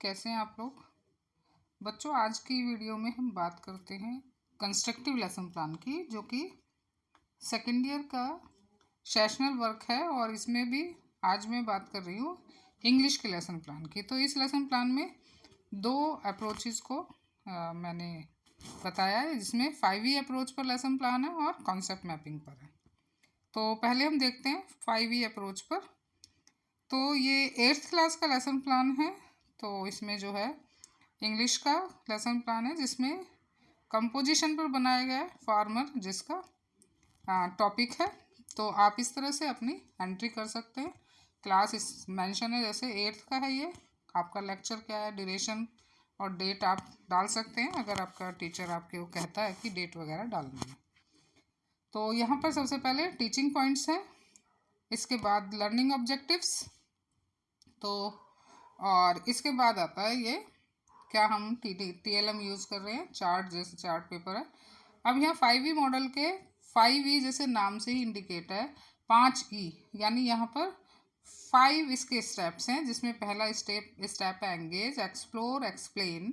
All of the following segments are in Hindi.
कैसे हैं आप लोग बच्चों। आज की वीडियो में हम बात करते हैं कंस्ट्रक्टिव लेसन प्लान की, जो कि सेकेंड ईयर का सेशनल वर्क है। और इसमें भी आज मैं बात कर रही हूँ इंग्लिश के लेसन प्लान की। तो इस लेसन प्लान में दो अप्रोचेस को मैंने बताया है, जिसमें 5E अप्रोच पर लेसन प्लान है और कॉन्सेप्ट मैपिंग पर है। तो पहले हम देखते हैं 5E अप्रोच पर। तो ये 8th क्लास का लेसन प्लान है। तो इसमें जो है इंग्लिश का लेसन प्लान है, जिसमें कंपोजिशन पर बनाया गया है फार्मर, जिसका टॉपिक है। तो आप इस तरह से अपनी एंट्री कर सकते हैं। क्लास इस मेंशन है, जैसे 8th का है ये, आपका लेक्चर क्या है, ड्यूरेशन और डेट आप डाल सकते हैं, अगर आपका टीचर आपके वो कहता है कि डेट वगैरह डालनी है। तो यहाँ पर सबसे पहले टीचिंग पॉइंट्स हैं, इसके बाद लर्निंग ऑब्जेक्टिव्स, तो और इसके बाद आता है ये क्या हम TLM यूज़ कर रहे हैं, चार्ट, जैसे चार्ट पेपर है। अब यहाँ 5E मॉडल के 5E जैसे नाम से ही इंडिकेट है 5E, यानी यहाँ पर 5 इसके स्टेप्स हैं, जिसमें पहला स्टेप है engage, explore, explain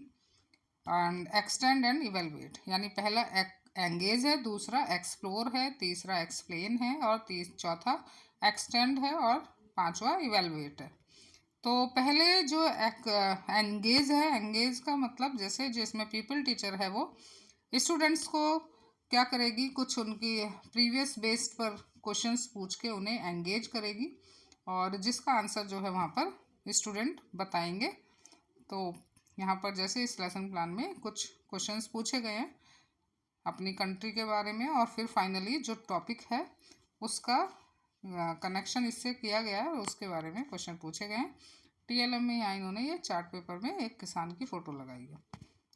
and extend and evaluate. यानी पहला एंगेज है, दूसरा एक्सप्लोर है, तीसरा एक्सप्लेन है और चौथा एक्सटेंड है और पांचवा इवेलुएट है। तो पहले जो एंगेज है, एंगेज का मतलब जैसे जिसमें पीपल टीचर है वो स्टूडेंट्स को क्या करेगी, कुछ उनकी प्रीवियस बेस्ड पर क्वेश्चंस पूछ के उन्हें एंगेज करेगी, और जिसका आंसर जो है वहाँ पर स्टूडेंट बताएंगे। तो यहाँ पर जैसे इस लेसन प्लान में कुछ क्वेश्चंस पूछे गए हैं अपनी कंट्री के बारे में, और फिर फाइनली जो टॉपिक है उसका कनेक्शन इससे किया गया है और उसके बारे में क्वेश्चन पूछे गए हैं। TLM में यहाँ इन्होंने ये चार्ट पेपर में एक किसान की फ़ोटो लगाई है।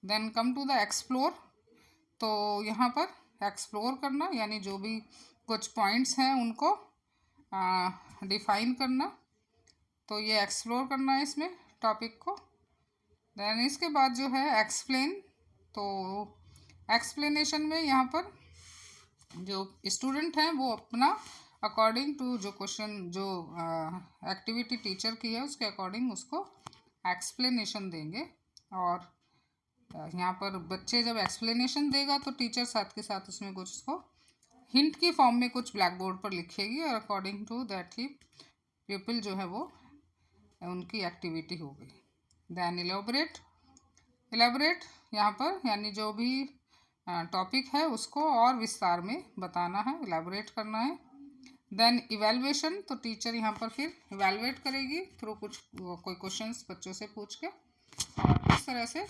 Then come to the explore. तो यहाँ पर एक्सप्लोर करना, यानी जो भी कुछ पॉइंट्स हैं उनको डिफाइन करना। तो ये एक्सप्लोर करना है इसमें टॉपिक को। देन इसके बाद जो है एक्सप्लेन। तो एक्सप्लेनेशन में यहाँ पर जो स्टूडेंट हैं वो अपना अकॉर्डिंग टू जो क्वेश्चन, जो एक्टिविटी टीचर की है उसके अकॉर्डिंग उसको एक्सप्लेनेशन देंगे। और यहाँ पर बच्चे जब एक्सप्लेनेशन देगा तो टीचर साथ के साथ उसमें कुछ उसको हिंट की फॉर्म में कुछ ब्लैक बोर्ड पर लिखेगी, और अकॉर्डिंग टू दैट ही पीपल जो है वो उनकी एक्टिविटी हो गई। Then elaborate. यहाँ पर यानी जो भी टॉपिक है उसको और विस्तार में बताना है, इलेबोरेट करना है। Then evaluation. तो टीचर यहाँ पर फिर इवेलुएट करेगी थ्रू कुछ कोई क्वेश्चंस बच्चों से पूछ के, और इस तरह से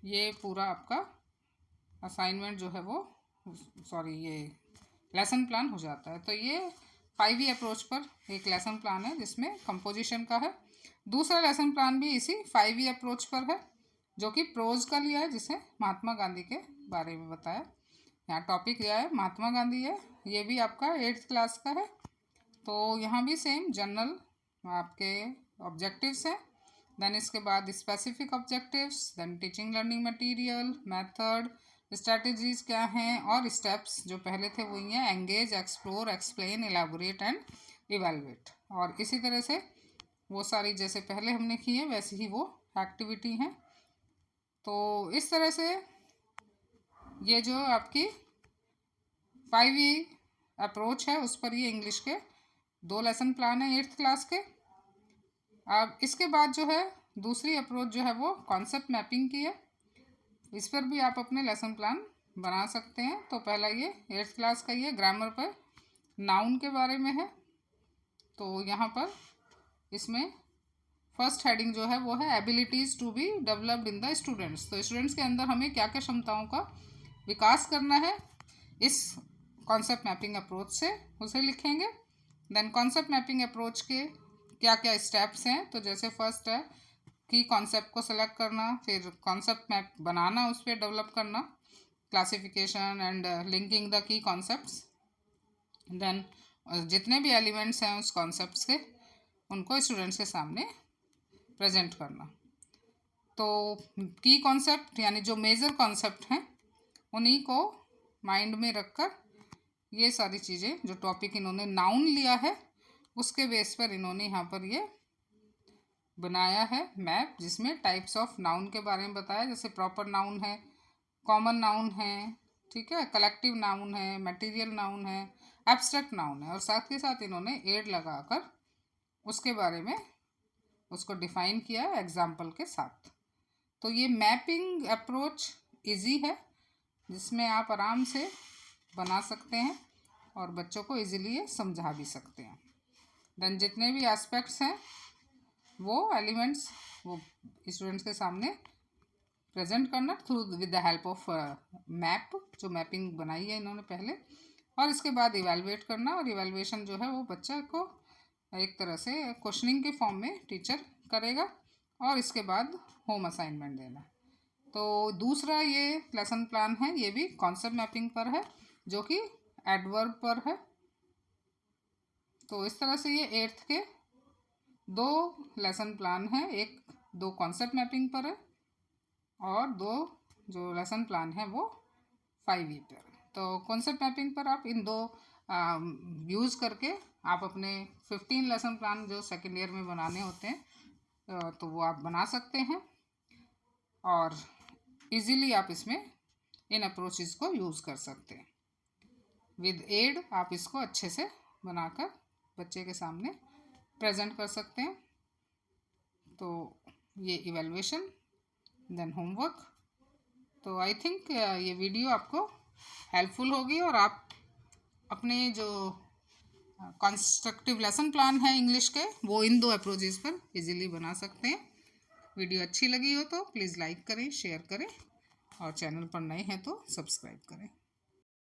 ये पूरा आपका असाइनमेंट जो है वो ये लेसन प्लान हो जाता है। तो ये 5E अप्रोच पर एक लेसन प्लान है जिसमें कंपोजिशन का है। दूसरा लेसन प्लान भी इसी 5E अप्रोच पर है, जो कि प्रोज का लिया है, जिसे महात्मा गांधी के बारे में बताया। यहाँ टॉपिक लिया है महात्मा गांधी है, ये भी आपका 8th क्लास का है। तो यहाँ भी सेम जनरल आपके ऑब्जेक्टिव्स हैं। देन इसके बाद specific objectives, then teaching learning material, method, strategies क्या हैं, और स्टेप्स जो पहले थे वही हैं, engage, explore, explain, elaborate and evaluate. और इसी तरह से वो सारी जैसे पहले हमने की है वैसे ही वो एक्टिविटी हैं। तो इस तरह से ये जो आपकी 5E अप्रोच है उस पर ये इंग्लिश के 2 लेसन प्लान है 8th क्लास के। अब इसके बाद जो है दूसरी अप्रोच जो है वो कॉन्सेप्ट मैपिंग की है। इस पर भी आप अपने लेसन प्लान बना सकते हैं। तो पहला ये 8th क्लास का ये ग्रामर पर नाउन के बारे में है। तो यहाँ पर इसमें फर्स्ट हेडिंग जो है वो है abilities to be developed in the students. तो स्टूडेंट्स के अंदर हमें क्या क्या क्षमताओं का विकास करना है, इस कॉन्सेप्ट मैपिंग अप्रोच से उसे लिखेंगे। देन कॉन्सेप्ट मैपिंग अप्रोच के क्या क्या स्टेप्स हैं, तो जैसे फर्स्ट है की कॉन्सेप्ट को सेलेक्ट करना, फिर कॉन्सेप्ट मैप बनाना, उस पर डेवलप करना, classification and linking the key concepts. Then जितने भी एलिमेंट्स हैं उस कॉन्सेप्ट्स के उनको स्टूडेंट्स के सामने प्रेजेंट करना। तो की कॉन्सेप्ट यानी जो मेजर कॉन्सेप्ट हैं उन्हीं को माइंड में रखकर ये सारी चीज़ें, जो टॉपिक इन्होंने नाउन लिया है उसके बेस पर इन्होंने यहाँ पर ये बनाया है मैप, जिसमें टाइप्स ऑफ नाउन के बारे में बताया, जैसे प्रॉपर नाउन है, कॉमन नाउन है, ठीक है, कलेक्टिव नाउन है, मटेरियल नाउन है, एब्स्ट्रैक्ट नाउन है, और साथ के साथ इन्होंने एड लगाकर उसके बारे में उसको डिफाइन किया है एग्जाम्पल के साथ। तो ये मैपिंग अप्रोच इजी है, जिसमें आप आराम से बना सकते हैं और बच्चों को इजीली ये समझा भी सकते हैं। देन जितने भी एस्पेक्ट्स हैं वो एलिमेंट्स वो स्टूडेंट्स के सामने प्रेजेंट करना through with the help of map, जो मैपिंग बनाई है इन्होंने पहले, और इसके बाद इवेलुएट करना, और इवेलुएशन जो है वो बच्चा को एक तरह से क्वेश्चनिंग के फॉर्म में टीचर करेगा, और इसके बाद होम असाइनमेंट देना। तो दूसरा ये लेसन प्लान है, ये भी कॉन्सेप्ट मैपिंग पर है, जो कि एडवर्ब पर है। तो इस तरह से ये 8th के 2 लेसन प्लान है, एक 2 कॉन्सेप्ट मैपिंग पर है और 2 जो लेसन प्लान है वो 5E पर। तो कॉन्सेप्ट मैपिंग पर आप इन 2 यूज़ करके आप अपने 15 लेसन प्लान जो सेकेंड ईयर में बनाने होते हैं तो वो आप बना सकते हैं, और इजीली आप इसमें इन अप्रोचेस को यूज़ कर सकते हैं। विद एड आप इसको अच्छे से बनाकर बच्चे के सामने प्रेजेंट कर सकते हैं। तो ये इवैल्यूएशन, देन होमवर्क। तो आई थिंक ये वीडियो आपको हेल्पफुल होगी, और आप अपने जो कंस्ट्रक्टिव लेसन प्लान है इंग्लिश के वो इन 2 अप्रोचेस पर इजीली बना सकते हैं। वीडियो अच्छी लगी हो तो प्लीज़ लाइक करें, शेयर करें, और चैनल पर नए हैं तो सब्सक्राइब करें।